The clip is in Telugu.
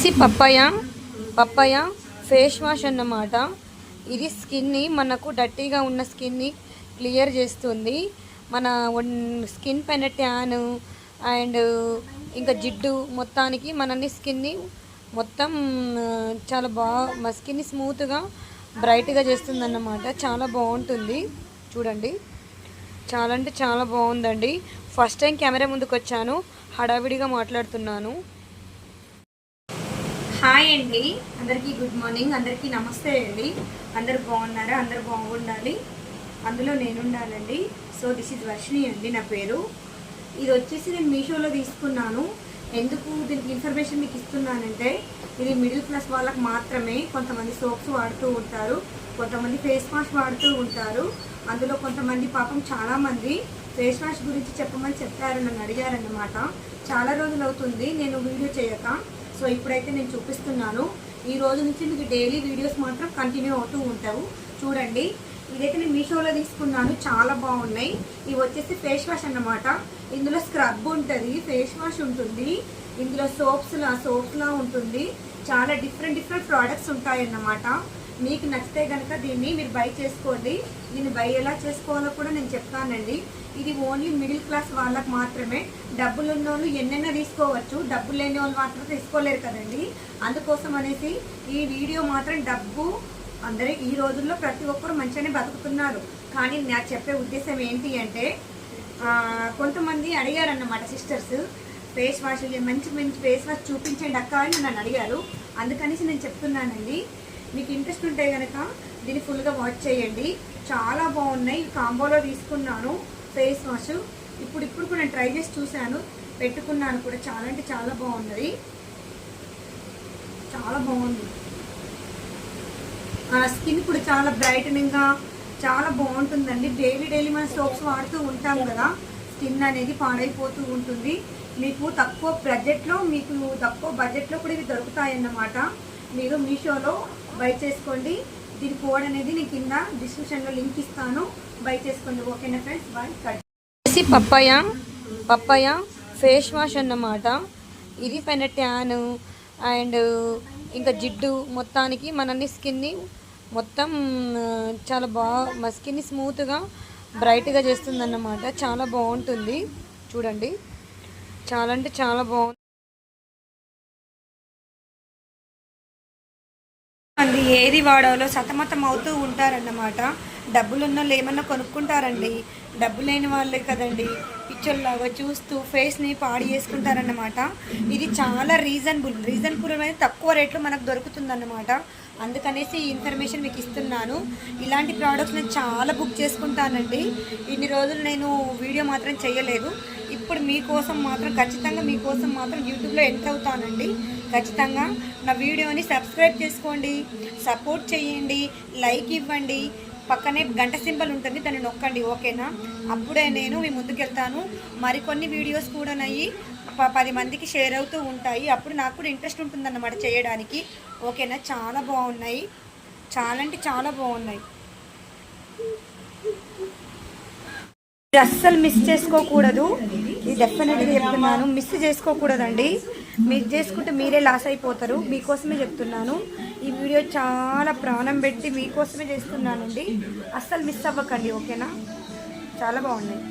వచ్చేసి పప్పయ ఫేస్ వాష్ అన్నమాట. ఇది స్కిన్ని మనకు డర్టీగా ఉన్న స్కిన్ని క్లియర్ చేస్తుంది. మన స్కిన్ పైన ట్యాన్ అండ్ ఇంకా జిడ్డు మొత్తానికి మనని స్కిన్ని మొత్తం చాలా మా స్కిన్ని స్మూత్గా బ్రైట్గా చేస్తుంది అన్నమాట. చాలా బాగుంటుంది చూడండి. చాలా అంటే చాలా బాగుందండి. ఫస్ట్ టైం కెమెరా ముందుకు వచ్చాను, హడావిడిగా మాట్లాడుతున్నాను. హాయ్ అండి, అందరికీ గుడ్ మార్నింగ్, అందరికీ నమస్తే అండి. అందరు బాగున్నారా? అందరు బాగుండాలి, అందులో నేను ఉండాలండి. సో దిస్ ఇస్ వర్షిణి అండి నా పేరు. ఇది వచ్చేసి నేను మీషోలో తీసుకున్నాను. ఎందుకు దీనికి ఇన్ఫర్మేషన్ మీకు ఇస్తున్నానంటే, ఇది మిడిల్ క్లాస్ వాళ్ళకి మాత్రమే. కొంతమంది సోప్స్ వాడుతూ ఉంటారు, కొంతమంది ఫేస్ వాష్ వాడుతూ ఉంటారు. అందులో కొంతమంది పాపం చాలామంది ఫేస్ వాష్ గురించి చెప్పమని చెప్పారు, నన్ను అడిగారన్నమాట. చాలా రోజులు అవుతుంది నేను వీడియో చేయక. సో ఇప్పుడైతే నేను చూపిస్తున్నాను. ఈ రోజు నుంచి మీకు డైలీ వీడియోస్ మాత్రం కంటిన్యూ అవుతూ ఉంటావు. చూడండి, ఇదైతే నేను మీషోలో తీసుకున్నాను, చాలా బాగున్నాయి. ఇవి వచ్చేసి ఫేస్ వాష్ అన్నమాట. ఇందులో స్క్రబ్ ఉంటుంది, ఫేస్ వాష్ ఉంటుంది, ఇందులో సోప్స్లా ఉంటుంది. చాలా డిఫరెంట్ ప్రోడక్ట్స్ ఉంటాయన్నమాట. మీకు నచ్చితే కనుక దీన్ని మీరు బై చేసుకోండి. దీన్ని బై ఎలా చేసుకోవాలో కూడా నేను చెప్తానండి. ఇది ఓన్లీ మిడిల్ క్లాస్ వాళ్ళకి మాత్రమే. డబ్బులు ఉన్న వాళ్ళు ఎన్నైనా తీసుకోవచ్చు, డబ్బులు లేని వాళ్ళు మాత్రం తీసుకోలేరు కదండి. అందుకోసం అనేసి ఈ వీడియో మాత్రం డబ్బు అందరూ ఈ రోజుల్లో ప్రతి ఒక్కరు మంచిగానే బతుకుతున్నారు. కానీ నాకు చెప్పే ఉద్దేశం ఏంటి అంటే, కొంతమంది అడిగారన్నమాట సిస్టర్స్, ఫేస్ వాష్ మంచి ఫేస్ వాష్ చూపించండి అక్క అని నన్ను అడిగారు. అందుకనేసి నేను చెప్తున్నానండి. మీకు ఇంట్రెస్ట్ ఉంటే కనుక దీన్ని ఫుల్గా వాచ్ చేయండి. చాలా బాగున్నాయి. కాంబోలో తీసుకున్నాను ఫేస్ వాష్. ఇప్పుడు కూడా నేను ట్రై చేసి చూశాను, పెట్టుకున్నాను కూడా. చాలా అంటే చాలా బాగున్నది, చాలా బాగుంది. స్కిన్ కూడా చాలా బ్రైటనింగ్గా చాలా బాగుంటుందండి. డైలీ మనం సోప్స్ వాడుతూ ఉంటాం కదా, స్కిన్ అనేది పాడైపోతూ ఉంటుంది. మీకు తక్కువ బడ్జెట్లో కూడా ఇవి దొరుకుతాయన్నమాట. మీరు మీషోలో బై చేసుకోండి. దీని కోడ్ అనేది నేను కింద డిస్క్రిప్షన్లో లింక్ ఇస్తాను, బై చేసుకోండి. ఓకేనా ఫ్రెండ్స్, బాయ్. వచ్చేసి పప్పయ ఫేస్ వాష్ అన్నమాట. ఇది పైన ట్యాన్ అండ్ ఇంకా జిడ్డు మొత్తానికి మనని స్కిన్ని మొత్తం చాలా మా స్కిన్ని స్మూత్గా బ్రైట్గా చేస్తుంది అన్నమాట. చాలా బాగుంటుంది చూడండి. చాలా అంటే చాలా బాగుంది. అండి ఏది వాడాలో సతమతం అవుతూ ఉంటారన్నమాట. డబ్బులున్న వాళ్ళు ఏమన్నా కొనుక్కుంటారండి, డబ్బు లేని వాళ్ళే కదండి పిచ్చోల్లాగా చూస్తూ ఫేస్ని పాడు చేసుకుంటారన్నమాట. ఇది చాలా రీజనబుల్ అనేది తక్కువ రేట్లో మనకు దొరుకుతుందన్నమాట. అందుకనేసి ఈ ఇన్ఫర్మేషన్ మీకు ఇస్తున్నాను. ఇలాంటి ప్రోడక్ట్స్ నేను చాలా బుక్ చేసుకుంటానండి. ఇన్ని రోజులు నేను వీడియో మాత్రం చేయలేదు. ఇప్పుడు ఖచ్చితంగా మీకోసం మాత్రం యూట్యూబ్లో ఎంటర్ అవుతానండి. ఖచ్చితంగా నా వీడియోని సబ్స్క్రైబ్ చేసుకోండి, సపోర్ట్ చేయండి, లైక్ ఇవ్వండి. పక్కనే గంట సింబల్ ఉంటుంది, దాన్ని నొక్కండి. ఓకేనా? అప్పుడే నేను మీ ముందుకెళ్తాను. మరికొన్ని వీడియోస్ కూడా 10 మందికి షేర్ అవుతూ ఉంటాయి. అప్పుడు నాకు కూడా ఇంట్రెస్ట్ ఉంటుందన్నమాట చేయడానికి. ఓకేనా? చాలా బాగున్నాయి, చాలా అంటే చాలా బాగున్నాయి. అస్సలు మిస్ చేసుకోకూడదు. ఇది డెఫినెట్గా చెప్తున్నాను, మిస్ చేసుకోకూడదండి. మిస్ చేసుకుంటే మీరే లాస్ అయిపోతారు. మీకోసమే చెప్తున్నాను. ఈ వీడియో చాలా ప్రాణం పెట్టి మీకోసమే చేస్తున్నానండి. అస్సలు మిస్ అవ్వకండి. ఓకేనా? చాలా బాగున్నాయి.